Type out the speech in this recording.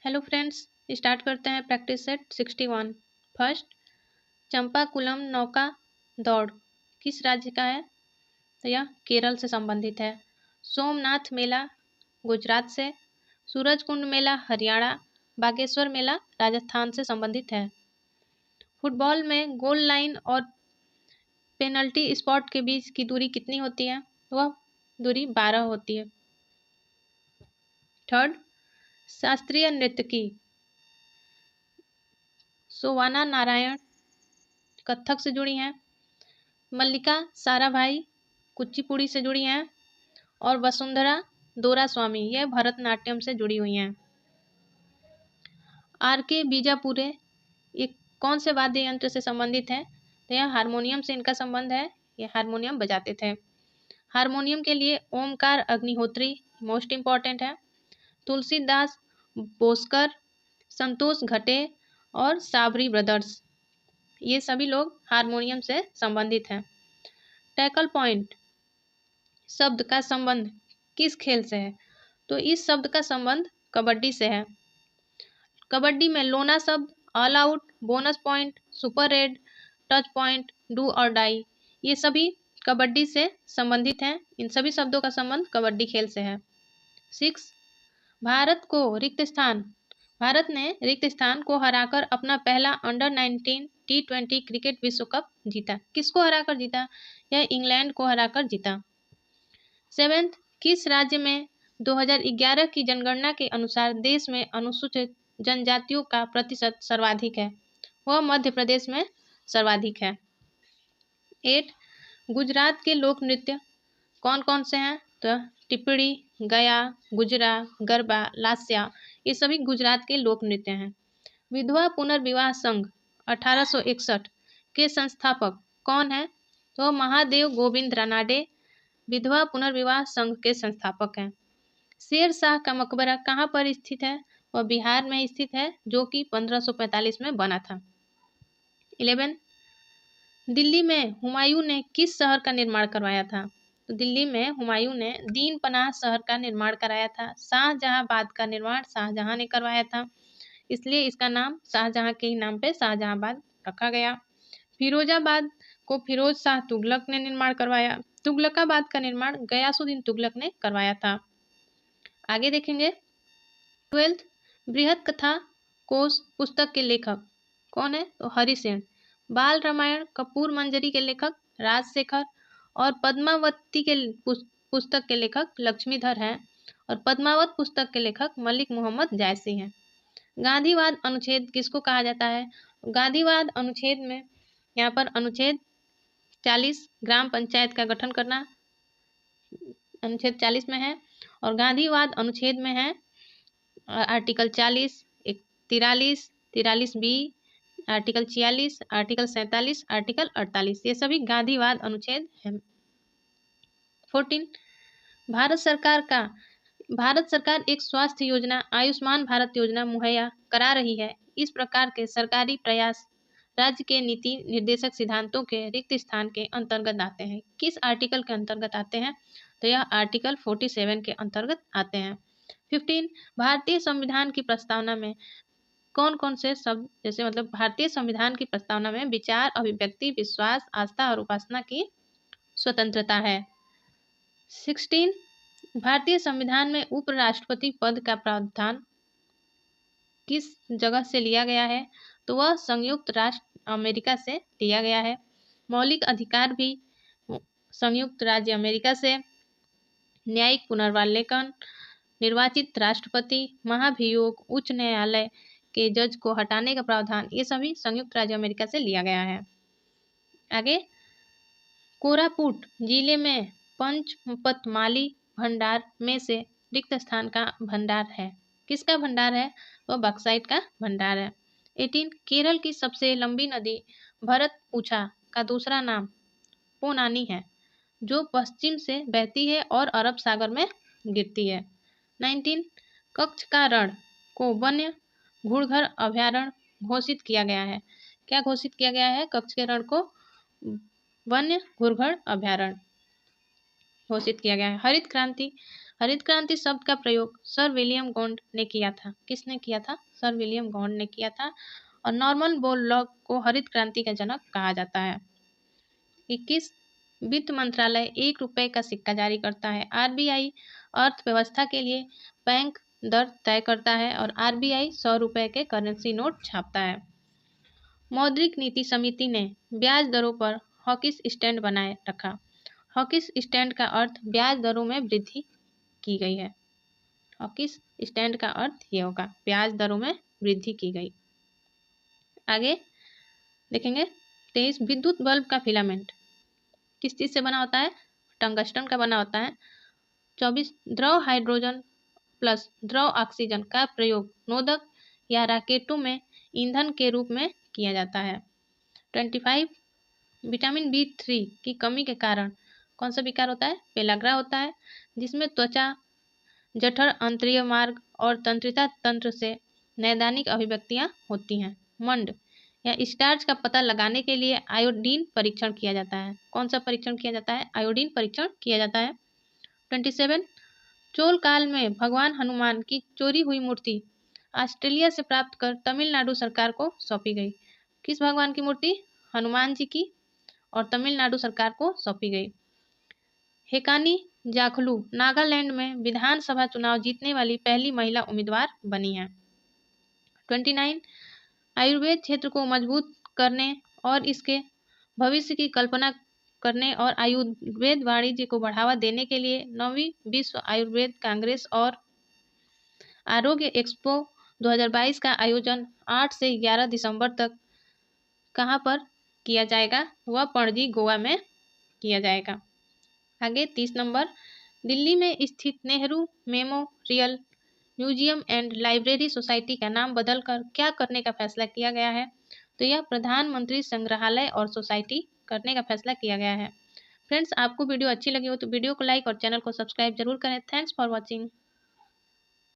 Hello friends, start करते हैं practice set 61। First, Champakulam नौका दौड़ किस राज्य का है? तो यह केरल से संबंधित है। सोमनाथ मेला गुजरात से, सूरजकुंड मेला हरियाणा, बागेश्वर मेला राजस्थान से संबंधित है। फुटबॉल में गोल लाइन और पेनल्टी स्पॉट के बीच की दूरी कितनी होती है? वह दूरी 12 होती है। थर्ड, शास्त्रीय नृत्यकी सोवाना नारायण कथक से जुड़ी हैं, मल्लिका साराभाई कुचिपुड़ी से जुड़ी हैं और वसुंधरा दोरास्वामी यह भरतनाट्यम से जुड़ी हुई हैं। आर के बीजापुरे ये कौन से वाद्य यंत्र से संबंधित है? तो यह हारमोनियम से इनका संबंध है, ये हारमोनियम बजाते थे। हारमोनियम के लिए ओमकार अग्निहोत्री मोस्ट इम्पॉर्टेंट है। तुलसीदास बोस्कर, संतोष घटे और साबरी ब्रदर्स ये सभी लोग हारमोनियम से संबंधित हैं। टैकल पॉइंट शब्द का संबंध किस खेल से है? तो इस शब्द का संबंध कबड्डी से है। कबड्डी में लोना शब्द, all out, bonus point, super red, touch point, do और डाई ये सभी कबड्डी से संबंधित हैं। इन सभी शब्दों का संबंध कबड्डी खेल से है। 6, भारत ने रिक्त स्थान को हराकर अपना पहला अंडर-19 T20 क्रिकेट विश्व कप जीता। किसको हराकर जीता? यह इंग्लैंड को हराकर जीता। 7, किस राज्य में 2011 की जनगणना के अनुसार देश में अनुसूचित जनजातियों का प्रतिशत सर्वाधिक है? वह मध्य प्रदेश में सर्वाधिक है। 8, गुजरात के लोक नृत्य कौन कौन से हैं? तो टिप्पणी, गया, गुजरा, गरबा, लास्या ये सभी गुजरात के लोक नृत्य हैं। विधवा पुनर्विवाह संघ 1861 के संस्थापक कौन है? तो महादेव गोविंद रानाडे विधवा पुनर्विवाह संघ के संस्थापक हैं। शेर शाह का मकबरा कहाँ पर स्थित है? वह बिहार में स्थित है, जो कि 1545 में बना था। 11, दिल्ली में हुमायूं ने किस शहर का निर्माण करवाया था? तो दिल्ली में हुमायूं ने दीन पनाह शहर का निर्माण कराया था। शाहजहांबाद का निर्माण शाहजहां ने करवाया था, इसलिए इसका नाम शाहजहां के ही नाम पे शाहजहांबाद रखा गया। फिरोजाबाद को फिरोज शाह तुगलक ने निर्माण करवाया। तुगलकाबाद का निर्माण गयासुद्दीन तुगलक ने करवाया था। आगे देखेंगे 12, बृहद कथा कोश पुस्तक के लेखक कौन है? तो हरिसेन। बाल रामायण कपूर मंजरी के लेखक राजशेखर और पद्मावती के पुस्तक के लेखक लक्ष्मीधर हैं और पद्मावत पुस्तक के लेखक मलिक मोहम्मद जायसी हैं। गांधीवाद अनुच्छेद किसको कहा जाता है? गांधीवाद अनुच्छेद में यहाँ पर अनुच्छेद 40 ग्राम पंचायत का गठन करना अनुच्छेद 40 में है और गांधीवाद अनुच्छेद में है article 40, 43, 43B, article 46, article 47, article 48 ये सभी गांधीवाद अनुच्छेद हैं। 14, भारत सरकार एक स्वास्थ्य योजना आयुष्मान भारत योजना मुहैया करा रही है। इस प्रकार के सरकारी प्रयास राज्य के नीति निर्देशक सिद्धांतों के रिक्त स्थान के अंतर्गत आते हैं। किस आर्टिकल के अंतर्गत आते हैं? तो यह आर्टिकल 47 के अंतर्गत आते हैं। 15, भारतीय संविधान की प्रस्तावना में कौन कौन से शब्द जैसे मतलब भारतीय संविधान की प्रस्तावना में विचार, अभिव्यक्ति, विश्वास, आस्था और उपासना की स्वतंत्रता है। 16, भारतीय संविधान में उपराष्ट्रपति पद का प्रावधान किस जगह से लिया गया है? तो वह संयुक्त राष्ट्र अमेरिका से लिया गया है। मौलिक अधिकार भी संयुक्त राज्य अमेरिका से। न्यायिक पुनर्वालेखन, निर्वाचित राष्ट्रपति, महाभियोग, उच्च न्यायालय के जज को हटाने का प्रावधान ये सभी संयुक्त राज्य अमेरिका से लिया गया है। आगे कोरापुट जिले में पंचपतमाली भंडार में से रिक्त स्थान का भंडार है। किसका भंडार है? वह बक्साइट का भंडार है। 18, केरल की सबसे लंबी नदी भरतपुछा का दूसरा नाम पोनानी है, जो पश्चिम से बहती है और अरब सागर में गिरती है। 19, कच्छ का रण को वन्य घुड़घर अभयारण्य घोषित किया गया है। क्या घोषित किया गया है? कच्छ के रण को वन्य घुड़घर अभयारण्य घोषित किया गया है। हरित क्रांति हरित क्रांति शब्द का प्रयोग सर विलियम गॉन्ड ने किया था। किसने किया था? सर विलियम गॉन्ड ने किया था। और नॉर्मन बोरलॉग को हरित क्रांति का जनक कहा जाता है। 21 वित्त मंत्रालय 1 रुपये का सिक्का जारी करता है। आरबीआई अर्थव्यवस्था के लिए बैंक दर तय करता है और आरबीआई 100 रुपये के करेंसी नोट छापता है। मौद्रिक नीति समिति ने ब्याज दरों पर हॉकिश स्टैंड बनाए रखा। हॉकिश स्टैंड का अर्थ ब्याज दरों में वृद्धि की गई है। हॉकिश स्टैंड का अर्थ ये होगा, ब्याज दरों में वृद्धि की गई। आगे देखेंगे 23 विद्युत बल्ब का फिलामेंट किस चीज से बना होता है? टंगस्टन का बना होता है। 24 द्रव हाइड्रोजन प्लस द्रव ऑक्सीजन का प्रयोग नोदक या राकेटों में ईंधन के रूप में किया जाता है। 25 विटामिन B3 की कमी के कारण कौन सा विकार होता है? पेलाग्रा होता है, जिसमें त्वचा, जठर, अंतरिय मार्ग और तंत्रिका तंत्र से नैदानिक अभिव्यक्तियां होती हैं। मंड या स्टार्च का पता लगाने के लिए आयोडीन परीक्षण किया जाता है। कौन सा परीक्षण किया जाता है? आयोडीन परीक्षण किया जाता है। 27 चोल काल में भगवान हनुमान की चोरी हुई मूर्ति ऑस्ट्रेलिया से प्राप्त कर तमिलनाडु सरकार को सौंपी गई। किस भगवान की मूर्ति? हनुमान जी की, और तमिलनाडु सरकार को सौंपी गई। हेकानी जाखलू नागालैंड में विधानसभा चुनाव जीतने वाली पहली महिला उम्मीदवार बनी है। 29 आयुर्वेद क्षेत्र को मजबूत करने और इसके भविष्य की कल्पना करने और आयुर्वेद वाणिज्य को बढ़ावा देने के लिए 9वीं विश्व आयुर्वेद कांग्रेस और आरोग्य एक्सपो 2022 का आयोजन 8 से 11 दिसंबर तक कहाँ पर किया जाएगा? वह पणजी गोवा में किया जाएगा। आगे 30 नंबर दिल्ली में स्थित Nehru memorial museum and library society का नाम बदलकर क्या करने का फैसला किया गया है? तो यह प्रधानमंत्री संग्रहालय और सोसाइटी करने का फैसला किया गया है। फ्रेंड्स, आपको वीडियो अच्छी लगी हो तो वीडियो को लाइक और चैनल को सब्सक्राइब जरूर करें। Thanks for watching.